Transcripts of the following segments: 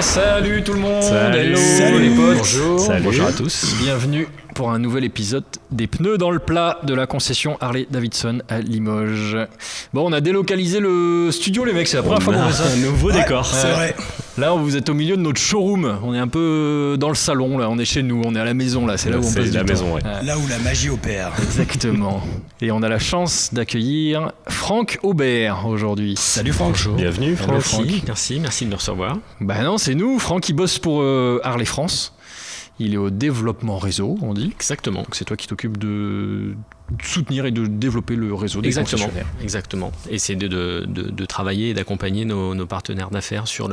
Salut tout le monde. Salut. Hello les potes. Bonjour. Salut. Bonjour à tous. Bienvenue pour un nouvel épisode des pneus dans le plat de la concession Harley-Davidson à Limoges. Bon, on a délocalisé le studio les mecs, c'est la première fois qu'on fait ça. Un nouveau décor. C'est vrai. Là, vous êtes au milieu de notre showroom. On est un peu dans le salon là, on est chez nous, on est à la maison là, c'est là où on passe la du maison, temps. ouais. Là où la magie opère. Exactement. Et on a la chance d'accueillir Franck Aubert aujourd'hui. Salut Franck. Bienvenue Hello, Franck. Franck. Merci de me recevoir. Bah non, c'est nous. Franck, il bosse pour Harley France. Il est au développement réseau, on dit. Exactement. Donc c'est toi qui t'occupes de soutenir et de développer le réseau des concessionnaires. Exactement. Et c'est de travailler et d'accompagner nos partenaires d'affaires sur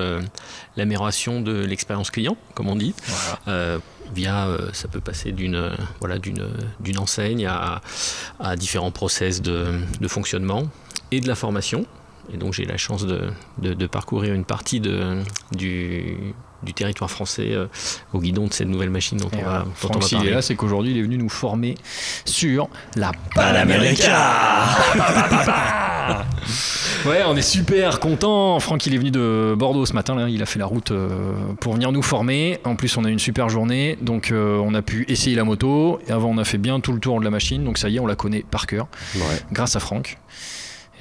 l'amélioration de l'expérience client, comme on dit. Voilà. Ça peut passer d'une enseigne à différents process de fonctionnement et de la formation. Et donc j'ai la chance de parcourir une partie du territoire français au guidon de cette nouvelle machine dont on va s'il parler. est là, c'est qu'aujourd'hui il est venu nous former sur la Panamérica. Ouais, on est super content. Franck, il est venu de Bordeaux ce matin. Là, il a fait la route pour venir nous former. En plus, on a eu une super journée, donc on a pu essayer la moto. Et avant, on a fait bien tout le tour de la machine, donc ça y est, on la connaît par cœur, grâce à Franck.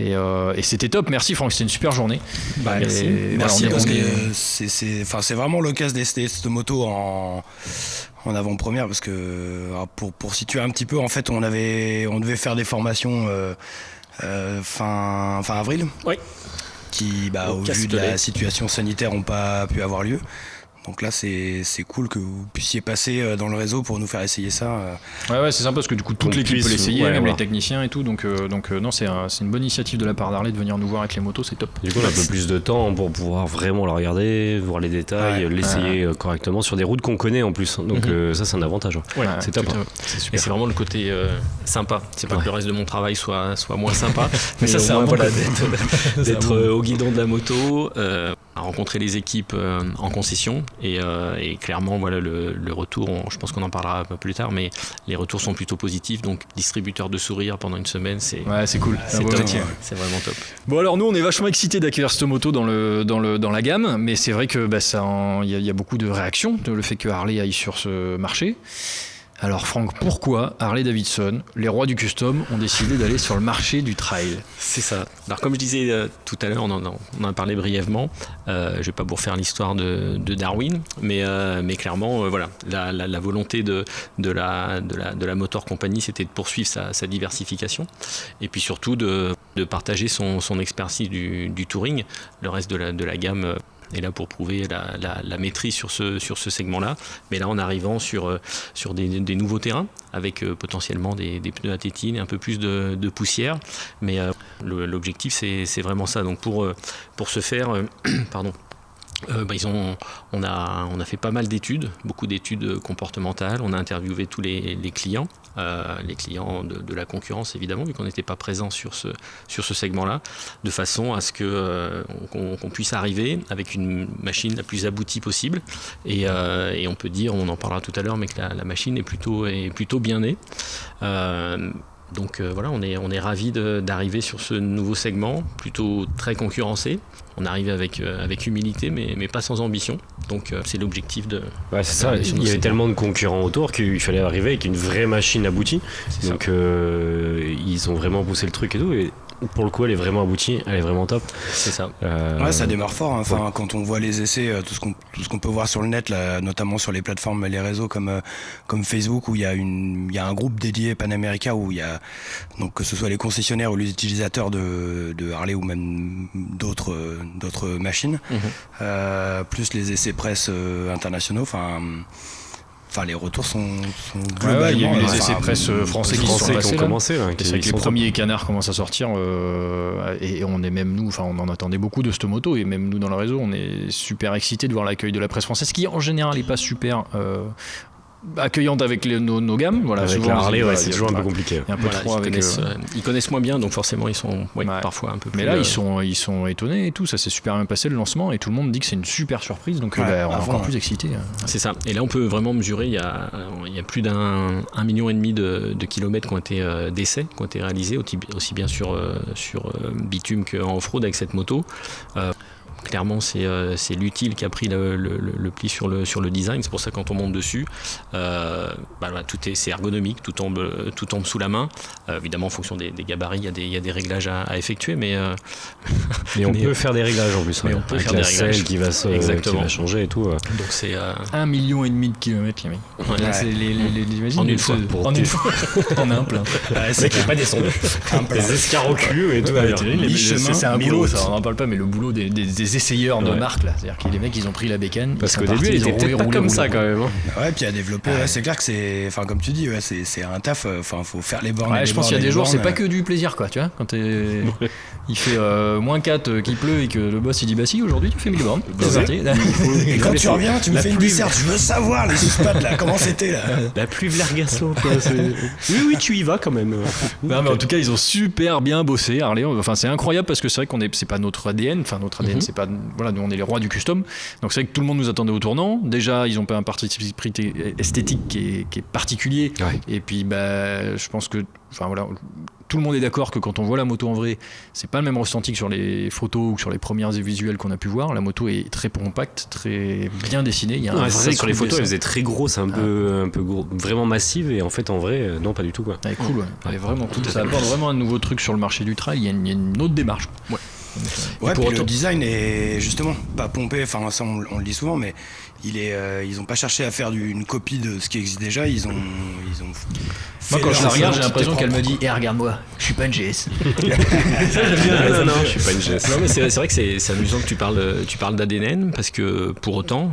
Et c'était top, merci Franck, c'était une super journée. Merci. Merci parce que c'est vraiment l'occasion d'essayer cette moto en avant-première parce que pour situer un petit peu, en fait, on devait faire des formations fin avril. Oui. Qui, au vu de la situation sanitaire, n'ont pas pu avoir lieu. Donc là, c'est cool que vous puissiez passer dans le réseau pour nous faire essayer ça. Ouais, c'est sympa parce que du coup, toute l'équipe peut l'essayer, ouais, même voilà. les techniciens et tout. Donc non, c'est une bonne initiative de la part d'Harley de venir nous voir avec les motos, c'est top. Du coup, on a un peu plus de temps pour pouvoir vraiment la regarder, voir les détails, l'essayer correctement sur des routes qu'on connaît en plus. Donc ça, c'est un avantage. Ouais, c'est top. C'est Et super. c'est vraiment le côté sympa. C'est pas que le reste de mon travail soit moins sympa, Mais ça, au c'est moins, un bon voilà, côté. d'être au guidon de la moto, à rencontrer les équipes en concession et clairement voilà le retour, je pense qu'on en parlera un peu plus tard, mais les retours sont plutôt positifs. Donc distributeur de sourires pendant une semaine, c'est cool. c'est un beau top, métier. c'est vraiment top. Bon alors nous on est vachement excités d'accueillir cette moto dans la gamme, mais c'est vrai que il y a beaucoup de réactions de le fait que Harley aille sur ce marché. Alors Franck, pourquoi Harley-Davidson, les rois du custom, ont décidé d'aller sur le marché du trail? C'est ça. Alors comme je disais tout à l'heure, on en a parlé brièvement. Je vais pas vous refaire l'histoire de Darwin, mais clairement, voilà, la volonté de la Motor Company, c'était de poursuivre sa diversification, et puis surtout de partager son expertise du touring. Le reste de la gamme est là pour prouver la maîtrise sur ce segment-là. Mais là, en arrivant sur des nouveaux terrains, avec potentiellement des pneus à tétine et un peu plus de poussière. Mais l'objectif, c'est vraiment ça. Donc pour ce faire, pardon. On a fait pas mal d'études, beaucoup d'études comportementales. On a interviewé tous les clients de la concurrence évidemment, vu qu'on n'était pas présent sur ce segment-là, de façon à ce qu'on puisse arriver avec une machine la plus aboutie possible. Et on peut dire, on en parlera tout à l'heure, mais que la machine est plutôt bien née. Donc voilà, on est ravis d'arriver sur ce nouveau segment, plutôt très concurrencé. On arrive avec humilité, mais pas sans ambition. Donc c'est l'objectif de... Ouais, c'est ça, il y avait tellement de concurrents autour qu'il fallait arriver avec une vraie machine aboutie. Donc ils ont vraiment poussé le truc et tout. Et pour le coup, elle est vraiment aboutie, elle est vraiment top. C'est ça. Ouais, ça démarre fort. Enfin, quand on voit les essais, tout ce qu'on peut voir sur le net, là, notamment sur les plateformes, les réseaux comme Facebook, où il y a un groupe dédié Panamérica, où il y a, donc que ce soit les concessionnaires ou les utilisateurs de Harley ou même d'autres machines, plus les essais presse internationaux. Enfin, les retours sont globalement... il y a eu les essais presse français qui ont commencé. C'est vrai que les premiers canards commencent à sortir et on est même nous, on en attendait beaucoup de cette moto, et même nous dans le réseau, on est super excités de voir l'accueil de la presse française, qui en général n'est pas super accueillante avec nos gammes. Voilà, avec souvent, la Harley, c'est toujours un peu compliqué. Il y a un peu trop avec ils connaissent moins bien, donc forcément ils sont parfois un peu plus... Mais là, ils sont étonnés et tout. Ça s'est super bien passé le lancement, et tout le monde dit que c'est une super surprise. Donc on est encore plus excités. C'est ça. Et là, on peut vraiment mesurer. Il y a plus d'1,5 million de kilomètres qui ont été d'essais, qui ont été réalisés, aussi bien sur bitume qu'en off-road avec cette moto. Clairement, c'est l'utile qui a pris le pli sur le design. C'est pour ça que quand on monte dessus, c'est ergonomique, tout tombe sous la main. Évidemment, en fonction des gabarits, il y a des réglages à effectuer, mais on peut faire des réglages en plus. Mais on peut avec faire des réglages qui va changer et tout. Donc c'est 1,5 million de kilomètres, les mecs. Ouais. Là, c'est en une fois. En une fois. On a un plein. Le mec n'est pas descendu. Les escarocus et tout. C'est un boulot, mi-route. ça, on n'en parle pas, mais le boulot des essayeurs de marque, là. C'est-à-dire que les mecs, ils ont pris la bécane. Parce qu'au début, il était peut-être pas comme ça quand même. Ouais, puis à développer, c'est clair que c'est. Enfin, comme tu dis, c'est un taf. Enfin, faut faire les bornes. Ouais, je pense qu'il y a des jours, c'est pas que du plaisir, quoi, tu vois. Quand il fait moins 4 qu'il pleut et que le boss il dit bah si, aujourd'hui tu fais 1000 bornes. C'est parti. Et quand tu reviens, tu me fais une disserte. Je veux savoir les suspattes là, comment c'était là. La pluie Vlergasso, quoi. Oui, tu y vas quand même. Non, mais en tout cas, ils ont super bien bossé, Harley. Enfin, c'est incroyable parce que c'est vrai c'est pas notre ADN. Enfin, notre ADN, c'est pas. Voilà, nous on est les rois du custom. Donc c'est vrai que tout le monde nous attendait au tournant. Déjà, ils ont pas un parti pris esthétique qui est particulier. Ouais. Et puis, je pense que. Enfin, voilà. Tout le monde est d'accord que quand on voit la moto en vrai, c'est pas le même ressenti que sur les photos ou sur les premières visuels qu'on a pu voir. La moto est très compacte, très bien dessinée. Il y a un vrai sur les photos, elle faisait très grosse, un peu gros, vraiment massive, et en fait, en vrai, non, pas du tout, quoi. Elle est cool, ouais. Elle est vraiment cool. Ça apporte vraiment un nouveau truc sur le marché du trail. Il y a une autre démarche. Ouais. Ouais, puis le design est justement pas pompé. Enfin, ça, on le dit souvent, mais ils ont pas cherché à faire une copie de ce qui existe déjà. Ils ont Moi, quand je la regarde, j'ai leur l'impression identité qu'elle me propre. dit regarde-moi, je suis pas une GS. Non, je suis pas une geste. Non, mais c'est vrai que c'est amusant que tu parles d'ADN parce que pour autant,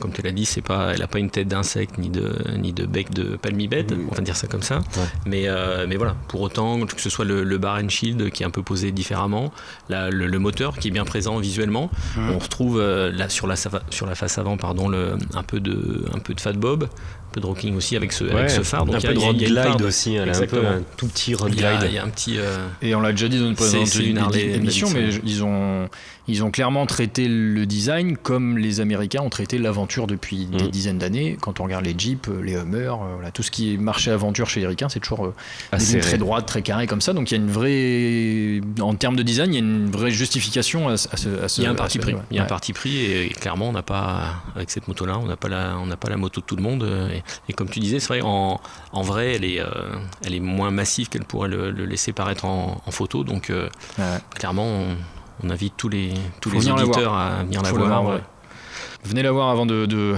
comme tu l'as dit, elle a pas une tête d'insecte ni de bec de palmipède, on va dire ça comme ça. Ouais. Mais voilà, pour autant que ce soit le bar and shield qui est un peu posé différemment, le moteur qui est bien présent visuellement, on retrouve là sur la face avant, un peu de fat bob. Un peu de rocking aussi avec ce phare. Donc un peu de road glide aussi, elle a un peu un tout petit road glide. Il y a un petit. Et on l'a déjà dit dans une précédente émission, mais Davidson. ils ont clairement traité le design comme les Américains ont traité l'aventure depuis des dizaines d'années. Quand on regarde les Jeeps, les Hummer, tout ce qui est marché aventure chez les Ricains, c'est toujours des lignes très droites, très carrées comme ça. Donc il y a une vraie, en termes de design, il y a une vraie justification à ce. Il y a un parti pris. Il y a un parti pris et clairement on n'a pas, avec cette moto-là, on n'a pas la moto de tout le monde. Et comme tu disais, c'est vrai, en vrai, elle est moins massive qu'elle pourrait le laisser paraître en photo. Donc, clairement, on invite tous les auditeurs à venir la voir. Ouais. Venez la voir avant de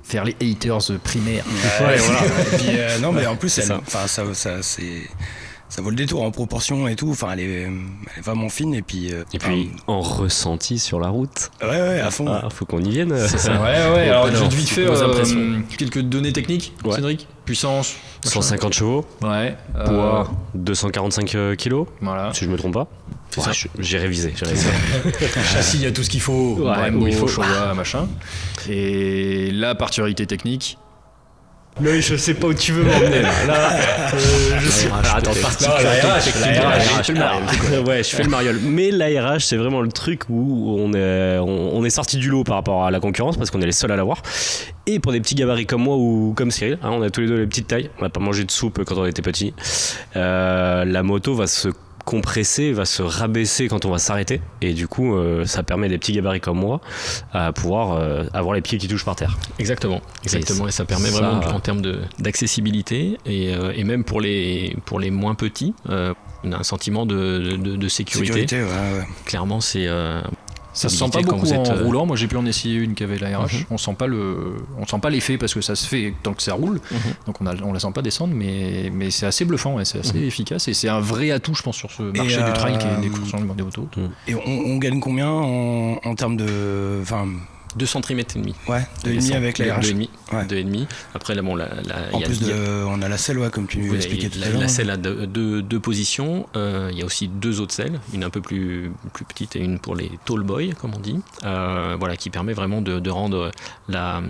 faire les haters primaires. Ouais, voilà. Et puis, non, mais en plus, ça vaut le détour en proportion et tout. Enfin, elle est vraiment fine. Et puis en ressenti sur la route. Ouais, à fond. Faut qu'on y vienne. C'est ça. Ouais. Alors, je vais vite faire quelques données techniques, Cédric. Puissance. 150 chevaux. Ouais. Poids 245 kilos. Voilà. Si je me trompe pas. J'ai révisé. Châssis, il y a tout ce qu'il faut. Ouais, Brembo, Showa, machin. Et la particularité technique. Là, je sais pas où tu veux m'emmener là. Je sais pas. Attends, ouais, je fais le mariole. Mais l'ARH, c'est vraiment le truc où on est sorti du lot par rapport à la concurrence parce qu'on est les seuls à l'avoir. Et pour des petits gabarits comme moi ou comme Cyril, on a tous les deux les petites tailles. On n'a pas mangé de soupe quand on était petits. La moto va se compresser, va se rabaisser quand on va s'arrêter, et du coup ça permet des petits gabarits comme moi à pouvoir avoir les pieds qui touchent par terre. Exactement, et ça permet vraiment en termes d'accessibilité et même pour les moins petits, on a un sentiment de sécurité. Ouais. Clairement, c'est ça se sent pas beaucoup en roulant. Moi j'ai pu en essayer une qui avait la RH. On sent pas l'effet parce que ça se fait tant que ça roule. Donc on la sent pas descendre, mais c'est assez bluffant, c'est assez efficace et c'est un vrai atout, je pense, sur ce marché du trail qui est des courses des motos. Et on gagne combien en termes de, 2 cm et demi. Ouais, 2,5 avec la RH. 2,5. Après, là, bon, en plus, on a la selle, comme tu nous expliquais tout à l'heure. La selle a deux positions. Il y a aussi 2 autres selles, une un peu plus petite et une pour les tall boys, comme on dit. Qui permet vraiment de rendre la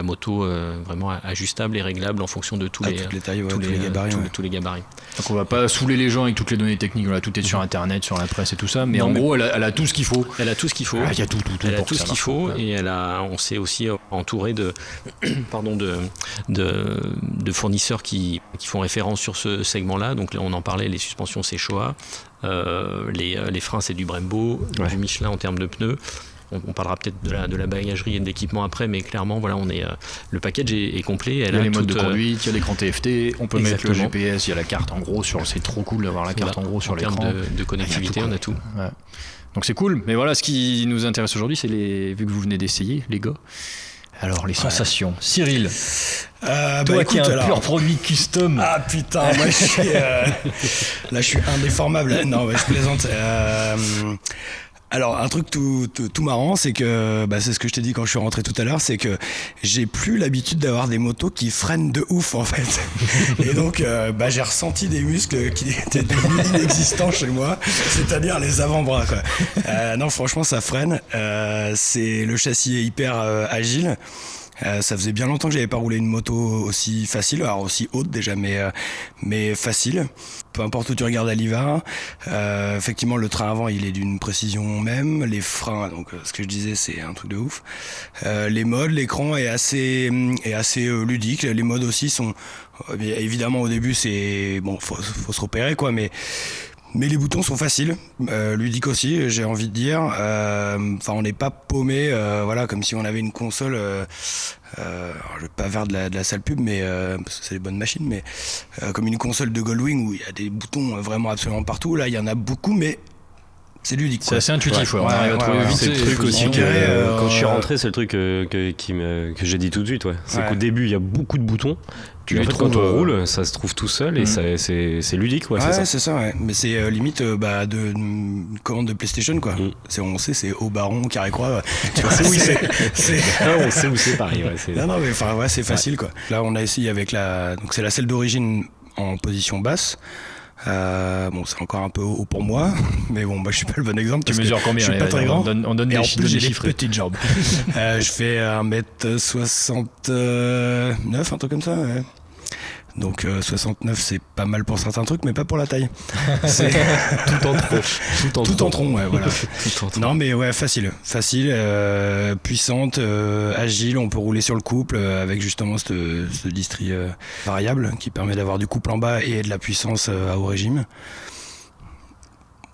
moto vraiment ajustable et réglable en fonction de toutes les tailles, tous les gabarits. Tous les gabarits. Donc on va pas saouler les gens avec toutes les données techniques. Voilà, tout est sur Internet, sur la presse et tout ça. Mais en gros, elle a tout ce qu'il faut. Elle a tout ce qu'il faut. Il y a tout. Elle a tout ce qu'il faut et elle on s'est aussi entouré de fournisseurs qui font référence sur ce segment-là. Donc on en parlait, les suspensions c'est Showa, les freins c'est du Brembo, du Michelin en termes de pneus. On parlera peut-être de la bagagerie et de l'équipement après, mais clairement, voilà, le package est complet. Il y a les modes de conduite, il y a l'écran TFT, on peut mettre le GPS, il y a la carte en gros c'est trop cool d'avoir la carte en gros sur l'écran. En termes de connectivité, on a tout. Ouais. Donc c'est cool, mais voilà, ce qui nous intéresse aujourd'hui, c'est vu que vous venez d'essayer, les gars. Alors, les sensations. Cyril, toi qui es un pur produit custom. Ah putain, moi je suis indéformable. Non, je plaisante. Alors, un truc tout marrant, c'est que, c'est ce que je t'ai dit quand je suis rentré tout à l'heure, c'est que j'ai plus l'habitude d'avoir des motos qui freinent de ouf, en fait. Et donc, j'ai ressenti des muscles qui étaient devenus inexistants chez moi, c'est-à-dire les avant-bras, quoi. Non, franchement, ça freine. Le châssis est hyper agile. Ça faisait bien longtemps que j'avais pas roulé une moto aussi facile, alors aussi haute déjà, mais facile. Peu importe où tu regardes à l'hiver. Effectivement, le train avant, il est d'une précision même. Les freins, donc ce que je disais, c'est un truc de ouf. Les modes, l'écran est assez ludique. Les modes aussi sont, évidemment, au début, c'est bon, faut se repérer, quoi, mais les boutons sont faciles, ludiques aussi, j'ai envie de dire. On n'est pas paumé, comme si on avait une console. Alors je vais pas faire de la sale pub, mais parce que c'est des bonnes machines, mais comme une console de Goldwing où il y a des boutons vraiment absolument partout. Là, il y en a beaucoup, mais c'est ludique. C'est assez intuitif. On arrive à trouver vite. C'est le truc aussi. Quand je suis rentré, c'est le truc que j'ai dit tout de suite. Ouais. C'est qu'au début, il y a beaucoup de boutons. En fait, quand on roule, ça se trouve tout seul et c'est ludique, ouais, c'est ça. Ouais. Mais c'est limite une commande de PlayStation, quoi. On sait, c'est au baron, carré croix. Tu vois, on sait où c'est Paris. Ouais, non, mais c'est facile, quoi. Là, on a essayé avec donc c'est la selle d'origine en position basse. C'est encore un peu haut pour moi, mais bon, je suis pas le bon exemple. Tu mesures combien? Je suis pas très grand. On donne des chiffres. J'ai des petites jambes. Je fais 1m69, un truc comme ça. Ouais. Donc 69, c'est pas mal pour certains trucs, mais pas pour la taille. C'est tout en tronc, ouais, voilà. Non, mais ouais, facile, puissante, agile. On peut rouler sur le couple avec justement ce distri variable qui permet d'avoir du couple en bas et de la puissance à haut régime.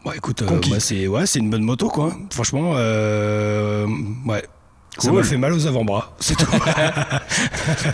Ouais, écoute, c'est une bonne moto, quoi. Franchement, ouais. Ça m'a fait mal aux avant-bras, c'est tout.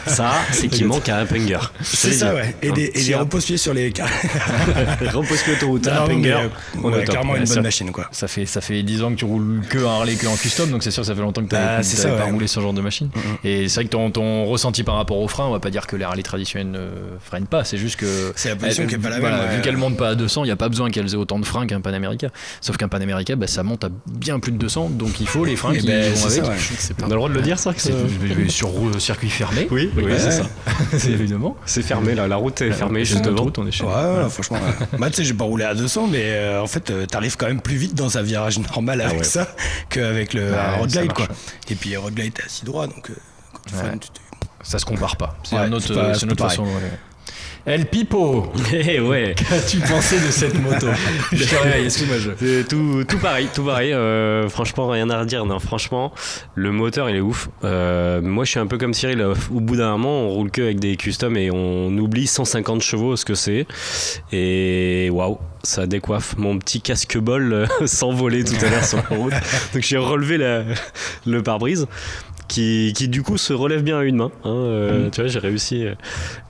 Ça, c'est qu'il manque à un Hanger. C'est ça, ouais. Et des repose-pieds sur les repose-pieds autoroute, un Hanger. On a clairement une bonne machine, quoi. Ça fait 10 ans que tu roules que en Harley, que en custom, donc c'est sûr que ça fait longtemps que tu n'avais pas roulé ce genre de machine. Et c'est vrai que ton ressenti par rapport aux freins, on va pas dire que les Harley traditionnelles ne freinent pas, c'est juste que. C'est la position qui est pas la même. Vu qu'elles montent pas à 200, il n'y a pas besoin qu'elles aient autant de freins qu'un Panamérica. Sauf qu'un Panamérica, ça monte à bien plus de 200, donc il faut les freins qui vont avec. On a le droit de le dire, ça sur circuit fermé. Oui, c'est ça. Évidemment. C'est fermé, là. La route est fermée juste devant. On est chez franchement. Moi, tu sais, j'ai pas roulé à 200, mais en fait, t'arrives quand même plus vite dans un virage normal avec ça qu'avec le Road Glide, quoi. Et puis, Road Glide, t'es assis droit, donc quand tu freines, ça se compare pas. C'est une autre façon. El Pipo. Ouais. Qu'as-tu pensé de cette moto? Je te réveille, excuse-moi. C'est tout pareil. Franchement, rien à redire. Non, franchement, le moteur, il est ouf. Moi, je suis un peu comme Cyril. Au bout d'un moment, on roule que avec des customs et on oublie 150 chevaux ce que c'est. Et waouh, ça décoiffe. Mon petit casque-bol s'envolait tout à l'heure sur la route. Donc, j'ai relevé le pare-brise. Qui du coup se relève bien à une main, tu vois, j'ai réussi.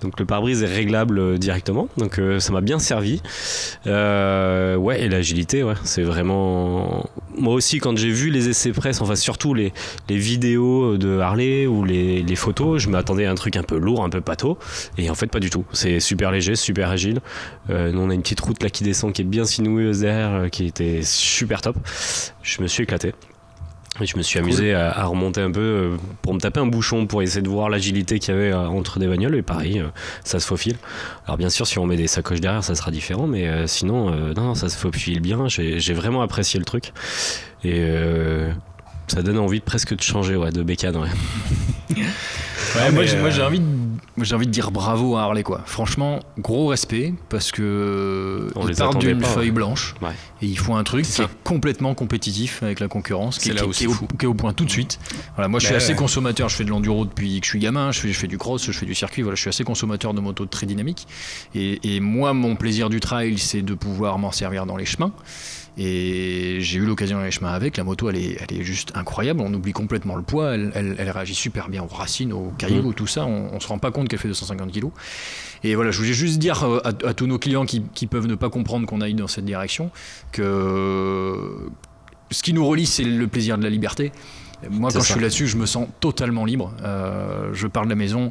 Donc le pare-brise est réglable directement, donc ça m'a bien servi. Ouais, et l'agilité, ouais, c'est vraiment. Moi aussi, quand j'ai vu les essais presse, enfin surtout les vidéos de Harley ou les photos, je m'attendais à un truc un peu lourd, un peu pâteau, et en fait pas du tout. C'est super léger, super agile. Nous, on a une petite route là qui descend, qui est bien sinueuse derrière, qui était super top. Je me suis éclaté. Et je me suis amusé à remonter un peu pour me taper un bouchon pour essayer de voir l'agilité qu'il y avait entre des bagnoles, et pareil, ça se faufile. Alors bien sûr, si on met des sacoches derrière, ça sera différent, mais sinon, non, ça se faufile bien. J'ai vraiment apprécié le truc, et ça donne envie presque de changer, de bécane. Ouais. Moi j'ai envie j'ai envie de dire bravo à Harley, quoi. Franchement, gros respect, parce que ils partent d'une feuille blanche et ils font un truc qui est complètement compétitif avec la concurrence, qui est au point tout de suite. Voilà, moi je suis assez consommateur, je fais de l'enduro depuis que je suis gamin, je fais du cross, je fais du circuit, voilà, je suis assez consommateur de motos très dynamiques. Et moi, mon plaisir du trail, c'est de pouvoir m'en servir dans les chemins. Et j'ai eu l'occasion dans les chemins avec. La moto, elle est juste incroyable. On oublie complètement le poids. Elle réagit super bien aux racines, aux cailloux, tout ça. On se rend pas compte qu'elle fait 250 kilos. Et voilà, je voulais juste dire à tous nos clients qui peuvent ne pas comprendre qu'on aille dans cette direction que ce qui nous relie, c'est le plaisir de la liberté. Moi, quand je suis là-dessus, je me sens totalement libre. Je pars de la maison.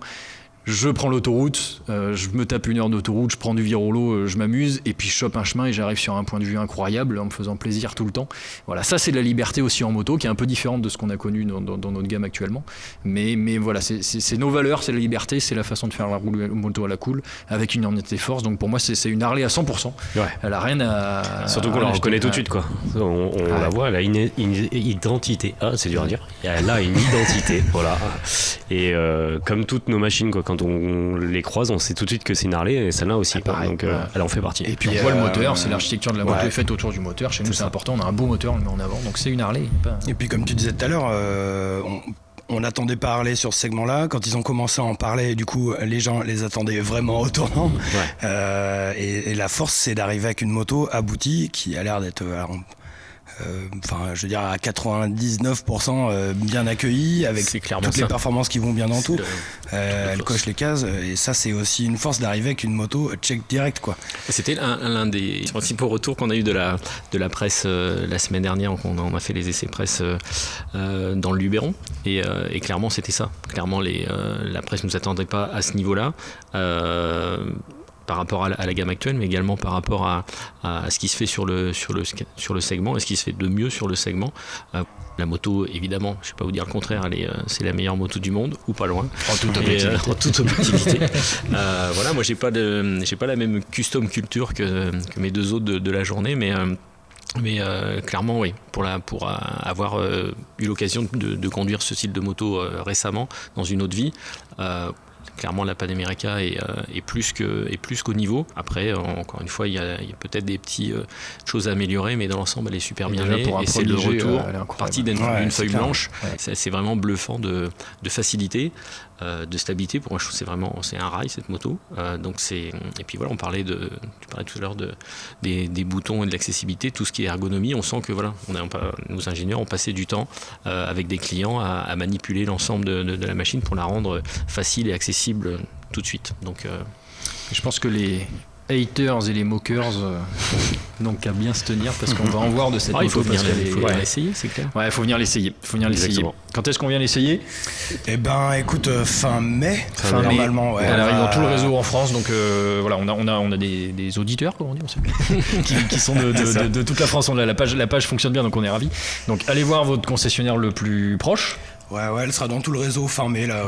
Je prends l'autoroute, je me tape 1 heure d'autoroute, je prends du virolo, je m'amuse, et puis je chope un chemin et j'arrive sur un point de vue incroyable en me faisant plaisir tout le temps. Voilà, ça c'est de la liberté aussi en moto, qui est un peu différente de ce qu'on a connu dans notre gamme actuellement. Mais voilà, c'est nos valeurs, c'est la liberté, c'est la façon de faire la moto à la cool, avec une unité force. Donc pour moi, c'est une Harley à 100%. Ouais. Elle a rien à... Surtout qu'on la reconnaît tout de suite, quoi. On la voit, elle a une identité. Ah, c'est dur à dire. Elle a une identité, voilà. Et comme toutes nos machines, quoi, quand on les croise, on sait tout de suite que c'est une Harley, et celle-là aussi, donc elle en fait partie. Et puis on voit le moteur, c'est l'architecture de la moto est faite autour du moteur. Chez nous, c'est important, on a un beau moteur, on le met en avant, donc c'est une Harley. Et puis comme tu disais tout à l'heure, on n'attendait pas Harley sur ce segment-là. Quand ils ont commencé à en parler, du coup, les gens les attendaient vraiment au tournant. Et la force, c'est d'arriver avec une moto aboutie qui a l'air d'être... je veux dire à 99% bien accueillie, avec toutes les performances qui vont bien dans tout. Elle coche les cases, et ça c'est aussi une force d'arriver avec une moto check direct, quoi. C'était l'un des principaux retours qu'on a eu de la presse la semaine dernière, quand on a fait les essais presse dans le Luberon, et clairement c'était ça. Clairement la presse nous attendait pas à ce niveau-là. Par rapport à la gamme actuelle, mais également par rapport à ce qui se fait sur le segment, et ce qui se fait de mieux sur le segment. La moto, évidemment, je ne vais pas vous dire le contraire, c'est la meilleure moto du monde, ou pas loin. En toute objectivité. Voilà, moi j'ai pas la même custom culture que mes deux autres de la journée, mais clairement, oui, pour avoir eu l'occasion de conduire ce style de moto récemment dans une autre vie. Clairement, la Panamericana est plus qu'au niveau. Après, encore une fois, il y a peut-être des petites choses à améliorer, mais dans l'ensemble, elle est super bien née. Et c'est le retour, partie d'une feuille blanche. Ouais. C'est vraiment bluffant de facilité, de stabilité. Pour moi, je trouve c'est un rail, cette moto. Et puis voilà, tu parlais tout à l'heure des boutons et de l'accessibilité, tout ce qui est ergonomie. On sent que voilà, nos ingénieurs ont passé du temps avec des clients à manipuler l'ensemble de la machine pour la rendre facile et accessible tout de suite. Donc, je pense que les haters et les mockers n'ont qu'à bien se tenir, parce qu'on va en voir de cette moto. Il faut venir l'essayer, c'est clair. Ouais, il faut venir l'essayer. Quand est-ce qu'on vient l'essayer ? Eh ben, écoute, fin mai, normalement. Ouais, elle arrive dans tout le réseau en France, donc voilà, on a des auditeurs, comment on dit, qui sont de toute la France. La page fonctionne bien, donc on est ravis. Donc allez voir votre concessionnaire le plus proche. Ouais, elle sera dans tout le réseau fin mai, là.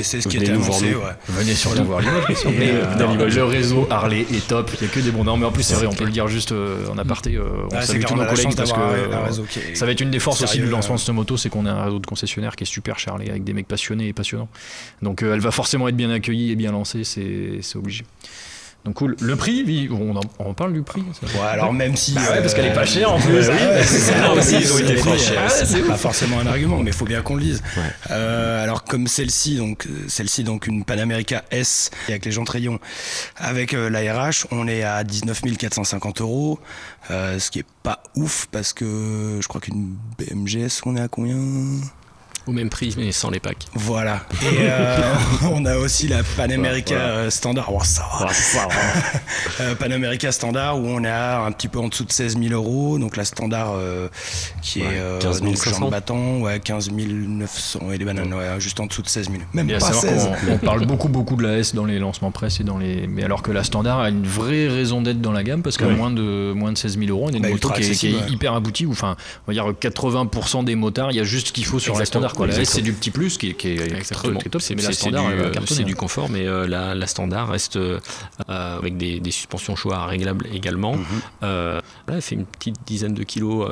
C'est ce qui était annoncé. Venez surtout voir le réseau Harley est top. Il n'y a que des bons noms, mais en plus, c'est vrai, on peut le dire juste en aparté. On salue tous nos collègues, parce que ça va être une des forces aussi du lancement de cette moto, c'est qu'on a un réseau de concessionnaires qui est super chez Harley, avec des mecs passionnés et passionnants. Donc elle va forcément être bien accueillie et bien lancée, c'est obligé. Donc cool. Le prix, on parle du prix. Ouais, alors même si... parce qu'elle est pas chère en plus. C'est là aussi, ils ont été très chers. C'est pas forcément un argument, mais il faut bien qu'on le dise. Ouais. Alors comme celle-ci, donc une Panamericana S avec les jantes rayons, avec l'ARH, on est à 19 450 €, ce qui est pas ouf, parce que je crois qu'une BMGS, on est à combien ? Au même prix, mais sans les packs. Voilà. Et on a aussi la Panamericana Standard. Oh, ça va. Panamericana Standard, où on est à un petit peu en dessous de 16 000 €. Donc la Standard qui est 15 500. Bâton, 15 900 et les bananes, juste en dessous de 16 000. Même pas 16. On parle beaucoup de la S dans les lancements presse mais alors que la Standard a une vraie raison d'être dans la gamme, parce qu'à moins de 16 000 €, on a une moto qui est hyper aboutie. Enfin, on va dire 80% des motards, il y a juste ce qu'il faut sur la Standard. La S, c'est du petit plus qui est très top, mais la Standard c'est du confort, mais la Standard reste avec des suspensions choix réglables également. Elle fait une petite dizaine de kilos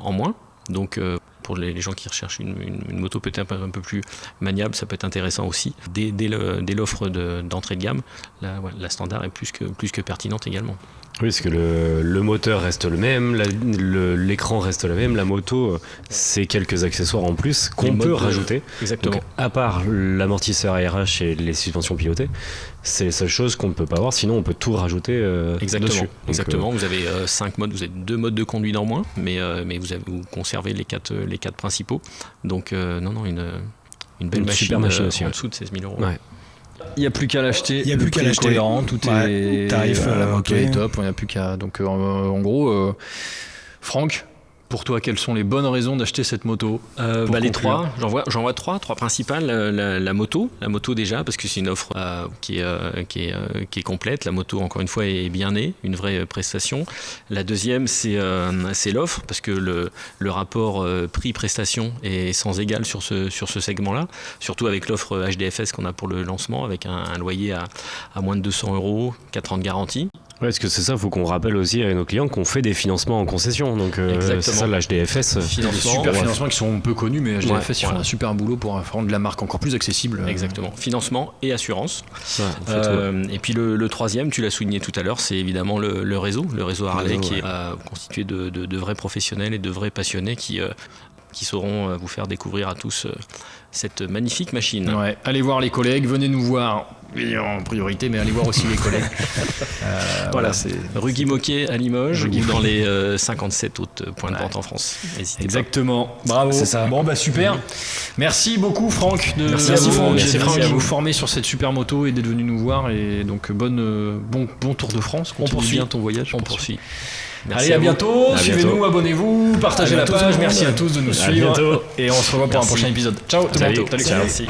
en moins, donc pour les gens qui recherchent une moto peut-être un peu plus maniable, ça peut être intéressant aussi. Dès l'offre d'entrée de gamme, la standard est plus que pertinente également. Oui, parce que le moteur reste le même, l'écran reste le même, la moto, c'est quelques accessoires en plus qu'on peut rajouter. Exactement. Donc, à part l'amortisseur ARH et les suspensions pilotées, c'est les seules choses qu'on ne peut pas avoir, sinon on peut tout rajouter dessus. Donc, exactement. Vous avez 5 modes, vous avez 2 modes de conduite en moins, mais vous conservez les quatre principaux. Donc une belle machine, super machine aussi, en dessous de 16 000 €. Ouais. Il n'y a plus qu'à l'acheter. Il n'y a plus qu'à l'acheter. Cohérent, tout est tarif, la moto ok. est top. Il n'y a plus qu'à. Donc en gros, Franck, pour toi, quelles sont les bonnes raisons d'acheter cette moto Les trois, j'en vois trois principales. La moto déjà, parce que c'est une offre qui est complète. La moto, encore une fois, est bien née, une vraie prestation. La deuxième, c'est l'offre, parce que le rapport prix-prestation est sans égal sur ce segment-là, surtout avec l'offre HDFS qu'on a pour le lancement, avec un loyer à moins de 200 €, 4 ans de garantie. Ouais, parce que c'est ça, il faut qu'on rappelle aussi à nos clients qu'on fait des financements en concession. Donc c'est ça l'HDFS. Des super financements qui sont peu connus, mais HDFS ils font un super boulot pour rendre la marque encore plus accessible. Exactement. Financement et assurance. Ouais, et puis le troisième, tu l'as souligné tout à l'heure, c'est évidemment le réseau Harley, qui est constitué de vrais professionnels et de vrais passionnés qui sauront vous faire découvrir à tous cette magnifique machine. Ouais, allez voir les collègues, venez nous voir en priorité, mais allez voir aussi les collègues. Voilà, c'est rue Guy Moquet à Limoges ou dans les 57 autres points de vente en France. N'hésitez Exactement, bravo. C'est ça. Bon, super. Merci beaucoup Franck de vous former sur cette super moto et d'être venu nous voir. Et donc bon Tour de France. On poursuit bien ton voyage. On poursuit. Merci. Allez, à bientôt. Suivez-nous, abonnez-vous, partagez la page. Merci à tous de nous suivre. Et on se revoit pour un prochain épisode. Ciao. Salut. Merci.